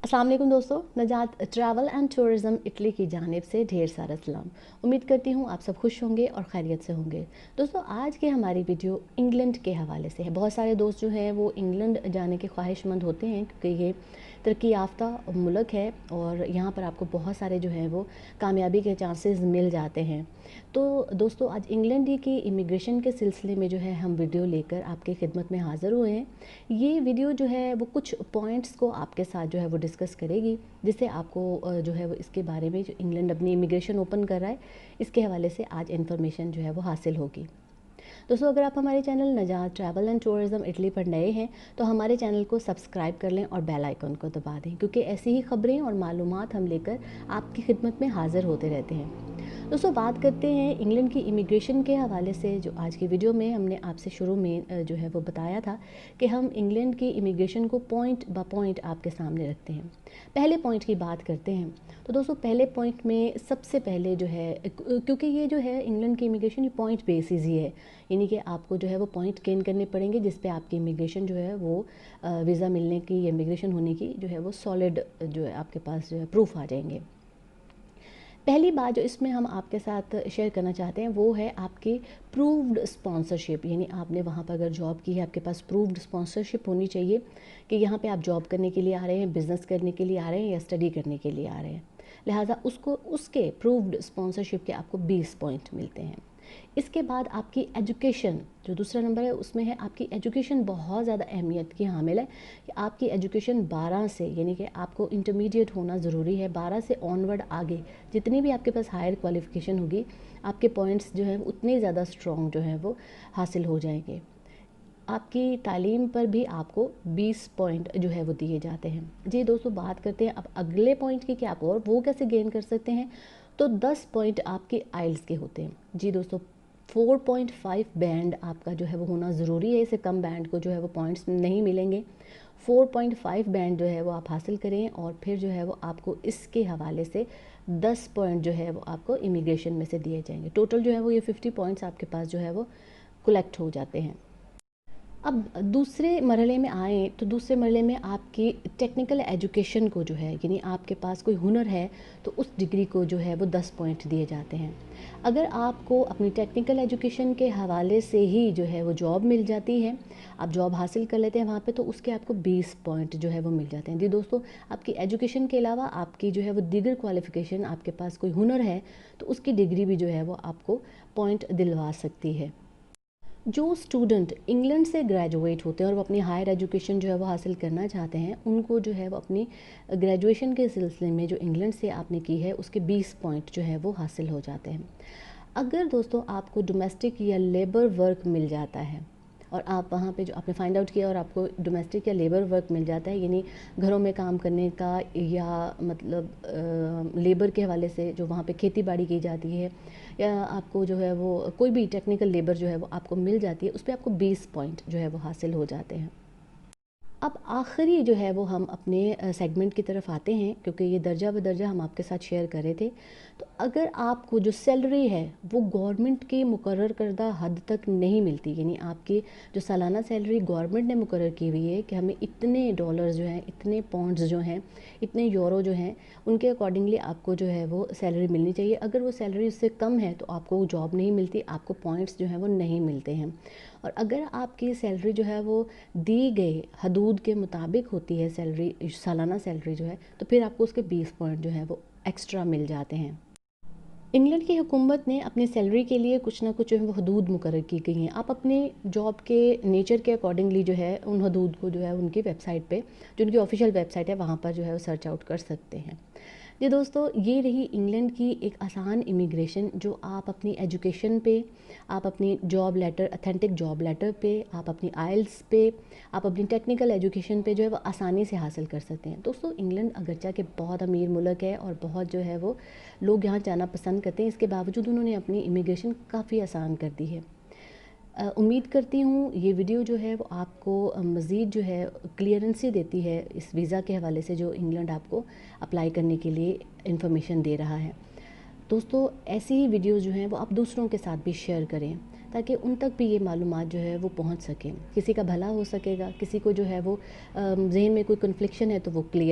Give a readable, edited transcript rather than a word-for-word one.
अस्सलाम वालेकुम दोस्तों, नजात ट्रैवल एंड टूरिज़्म इटली की जानिब से ढेर सारा सलाम। उम्मीद करती हूँ आप सब खुश होंगे और खैरियत से होंगे। दोस्तों, आज की हमारी वीडियो इंग्लैंड के हवाले से है। बहुत सारे दोस्त जो हैं वो इंग्लैंड जाने के ख्वाहिशमंद होते हैं क्योंकि ये तरक्की याफ्ता मुल्क है और यहाँ पर आपको बहुत सारे जो हैं वो कामयाबी के चांसेस मिल जाते हैं। तो दोस्तों, आज इंग्लैंड की इमिग्रेशन के सिलसिले में जो है हम वीडियो लेकर आपकी खिदमत में हाज़िर हुए हैं। ये वीडियो जो है वो कुछ पॉइंट्स को आपके साथ जो है वो डिस्कस करेगी, जिससे आपको जो है वो इसके बारे में, जो इंग्लैंड अपनी इमिग्रेशन ओपन कर रहा है, इसके हवाले से आज इन्फॉर्मेशन जो है वो हासिल होगी। दोस्तों, अगर आप हमारे channel Najat travel and tourism Italy पर नए हैं तो हमारे चैनल को सब्सक्राइब कर लें और बेल आइकन को दबा दें, क्योंकि ऐसी ही खबरें और मालूमात हम लेकर आपकी खिदमत में हाज़िर होते रहते हैं। दोस्तों, बात करते हैं इंग्लैंड की इमिग्रेशन के हवाले से। जो आज की वीडियो में हमने आपसे शुरू में जो है वो बताया था कि हम इंग्लैंड की इमिग्रेशन को पॉइंट बाय पॉइंट आपके सामने रखते हैं। पहले पॉइंट की बात करते हैं। तो दोस्तों, पहले पॉइंट में सबसे पहले जो है, क्योंकि ये जो है इंग्लैंड की इमिग्रेशन, ये पॉइंट बेसिस ही है, यानी कि आपको जो है वो पॉइंट गेन करने पड़ेंगे जिस पे आपकी इमिग्रेशन जो है वो वीज़ा मिलने की, इमिग्रेशन होने की जो है वो सॉलिड जो है आपके पास जो है प्रूफ आ जाएंगे। पहली बात जो इसमें हम आपके साथ शेयर करना चाहते हैं वो है आपकी प्रूव्ड स्पॉन्सरशिप। यानी आपने वहाँ पर अगर जॉब की है, आपके पास प्रूव्ड स्पॉन्सरशिप होनी चाहिए कि यहाँ पे आप जॉब करने के लिए आ रहे हैं, बिज़नेस करने के लिए आ रहे हैं या स्टडी करने के लिए आ रहे हैं। लिहाजा उसको, उसके प्रूव्ड स्पॉन्सरशिप के आपको 20 पॉइंट मिलते हैं। इसके बाद आपकी एजुकेशन, जो दूसरा नंबर है उसमें है आपकी एजुकेशन बहुत ज़्यादा अहमियत की हामिल है कि आपकी एजुकेशन 12 से, यानी कि आपको इंटरमीडिएट होना ज़रूरी है। 12 से ऑनवर्ड आगे जितनी भी आपके पास हायर क्वालिफ़िकेशन होगी, आपके पॉइंट्स जो हैं उतने ज़्यादा स्ट्रॉन्ग जो हैं वो हासिल हो जाएंगे। आपकी तालीम पर भी आपको 20 पॉइंट जो है वो दिए जाते हैं। जी दोस्तों, बात करते हैं अब अगले पॉइंट की कि आप और वो कैसे गेन कर सकते हैं। तो 10 पॉइंट आपके आइल्स के होते हैं। जी दोस्तों, 4.5 बैंड आपका जो है वो होना ज़रूरी है। इससे कम बैंड को जो है वो पॉइंट्स नहीं मिलेंगे। 4.5 बैंड जो है वो आप हासिल करें और फिर जो है वो आपको इसके हवाले से 10 पॉइंट जो है वो आपको इमिग्रेशन में से दिए जाएंगे। टोटल जो है वो ये 50 पॉइंट्स आपके पास जो है वो कलेक्ट हो जाते हैं। अब दूसरे मरहले में आएँ तो दूसरे मरहले में आपकी टेक्निकल एजुकेशन को जो है, यानी आपके पास कोई हुनर है तो उस डिग्री को जो है वो 10 पॉइंट दिए जाते हैं। अगर आपको अपनी टेक्निकल एजुकेशन के हवाले से ही जो है वो जॉब मिल जाती है, आप जॉब हासिल कर लेते हैं वहाँ पे, तो उसके आपको 20 पॉइंट जो है वो मिल जाते हैं। जी दोस्तों, आपकी एजुकेशन के अलावा आपकी जो है वो दीगर क्वालिफ़िकेशन, आपके पास कोई हुनर है तो उसकी डिग्री भी जो है वो आपको पॉइंट दिलवा सकती है। जो स्टूडेंट इंग्लैंड से ग्रेजुएट होते हैं और वो अपनी हायर एजुकेशन जो है वो हासिल करना चाहते हैं, उनको जो है वो अपनी ग्रेजुएशन के सिलसिले में जो इंग्लैंड से आपने की है उसके 20 पॉइंट जो है वो हासिल हो जाते हैं। अगर दोस्तों आपको डोमेस्टिक या लेबर वर्क मिल जाता है और आप वहाँ पे जो आपने फाइंड आउट किया और आपको डोमेस्टिक या लेबर वर्क मिल जाता है, यानी घरों में काम करने का, या मतलब लेबर के हवाले से जो वहाँ पे खेती बाड़ी की जाती है, या आपको जो है वो कोई भी टेक्निकल लेबर जो है वो आपको मिल जाती है, उस पर आपको 20 पॉइंट जो है वो हासिल हो जाते हैं। अब आखिरी जो है वो हम अपने सेगमेंट की तरफ आते हैं, क्योंकि ये दर्जा ब दर्जा हम आपके साथ शेयर कर रहे थे। तो अगर आपको जो सैलरी है वो गवर्नमेंट की मुकर्रर करदा हद तक नहीं मिलती, यानी आपकी जो सालाना सैलरी गवर्नमेंट ने मुकर्रर की हुई है कि हमें इतने डॉलर्स जो हैं, इतने पाउंड्स जो हैं, इतने यूरो जो हैं, उनके अकॉर्डिंगली आपको जो है वो सैलरी मिलनी चाहिए। अगर वो सैलरी उससे कम है तो आपको जॉब नहीं मिलती, आपको पॉइंट्स जो हैं वो नहीं मिलते हैं। और अगर आपकी सैलरी जो है वो दी गई हदूद के मुताबिक होती है, सैलरी सालाना सैलरी जो है, तो फिर आपको उसके 20 पॉइंट जो है वो एक्स्ट्रा मिल जाते हैं। इंग्लैंड की हुकूमत ने अपनी सैलरी के लिए कुछ ना कुछ जो है वो हदूद मुकर्रर की गई हैं। आप अपने जॉब के नेचर के अकॉर्डिंगली जो है उन हदूद को जो है उनकी वेबसाइट पे, जो उनकी ऑफिशियल वेबसाइट है, वहाँ पर जो है वो सर्च आउट कर सकते हैं। जी दोस्तों, ये रही इंग्लैंड की एक आसान इमिग्रेशन, जो आप अपनी एजुकेशन पे, आप अपनी job letter, authentic job letter पे, आप अपनी आइल्स पे, आप अपनी टेक्निकल एजुकेशन पे जो है वो आसानी से हासिल कर सकते हैं। दोस्तों, इंग्लैंड अगरचे कि बहुत अमीर मुल्क है और बहुत जो है वो लोग यहाँ जाना पसंद करते हैं, इसके बावजूद उन्होंने अपनी इमिग्रेशन काफ़ी आसान कर दी है। उम्मीद करती हूँ ये वीडियो जो है वो आपको मज़ीद जो है क्लियरेंसी देती है इस वीज़ा के हवाले से, जो इंग्लैंड आपको अप्लाई करने के लिए इंफॉर्मेशन दे रहा है। दोस्तों, ऐसी ही वीडियोज़ जो हैं वो आप दूसरों के साथ भी शेयर करें, ताकि उन तक भी ये मालूमात जो है वो पहुंच सकें, किसी का भला हो सकेगा, किसी को जो है वो जहन में कोई कन्फ्लिक्शन है तो वो क्लियर